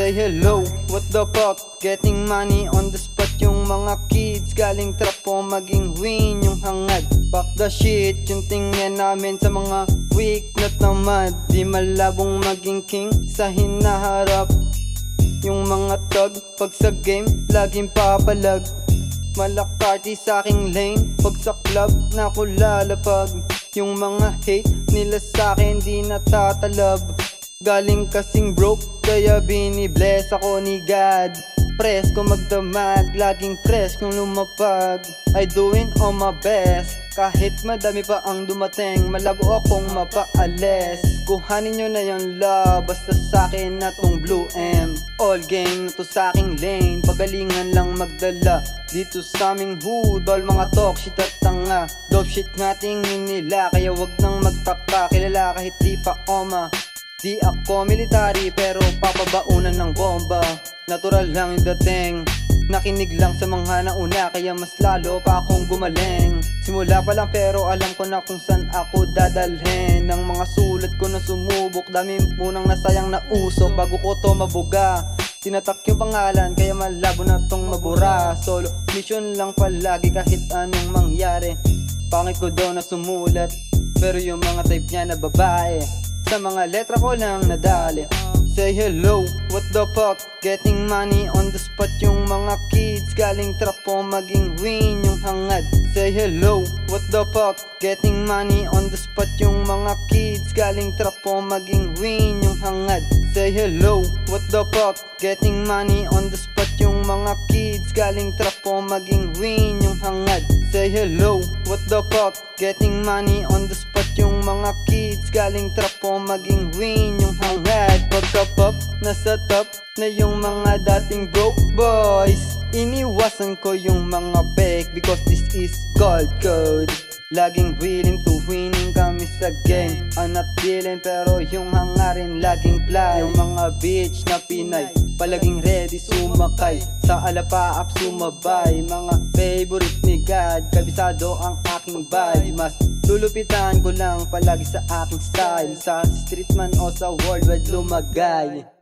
Say hello, what the fuck? Getting money on the spot. Yung mga kids galing trapo maging win yung hangad. Back the shit, yung tingin namin sa mga weak na tamad. Di malabong maging king sa hinaharap. Yung mga tag, pag sa game, laging papalag. Malakati sa aking lane, pag sa club, naku lalapag. Yung mga hate nila sa akin di natatalab. Galing kasing broke, kaya binibless ako ni God. Press ko magdamag, laging press kung lumapag. I doing all my best, kahit madami pa ang dumating, malabo akong mapaalis. Kuhanin nyo na yung love, basta sa'kin na tong blue M. All game to sa aking lane, pagalingan lang magdala. Dito sa aming hood, all mga talk shit at tanga. Dope shit nga tingin nila, kaya wag nang magtaka. Kilala kahit di pa oma. Di ako military pero papabaunan ng bomba. Natural lang yung dating, nakinig lang sa mga nauna, kaya mas lalo pa akong gumaling. Simula pa lang pero alam ko na kung saan ako dadalhin. Ng mga sulat ko na sumubok, dami munang nasayang na usok. Bago ko to mabuga, tinatak yung pangalan, kaya malabo na tong mabura. Solo mission lang palagi kahit anong mangyari. Pangit ko daw na sumulat, pero yung mga type niya na babae, sa mga letra ko lang nadali. Say hello, what the fuck? Getting money on the spot. Yung mga kids galing trapo maging win yung hangad. Say hello, what the fuck? Getting money on the spot. Yung mga kids galing trapo maging win yung hangad. Say hello, what the fuck? Getting money on the spot. Yung mga kids galing trapo maging win yung hangad. Say hello, what the fuck? Getting money on the spot. Yung mga kids galing trapo maging win yung hangad. Pagka-pop, nasa top na yung mga dating broke boys. Iniwasan ko yung mga fake because this is gold code. Laging willing to winning kami sa game. I'm not feeling pero yung hangarin laging fly. Yung mga bitch na Pinay palaging ready sumakay sa alapaap sumabay. Mga favorite ni God, kabisado ang aking vibe. Mas lulupitan ko lang palagi sa aking style. Sa street man o sa worldwide lumagay.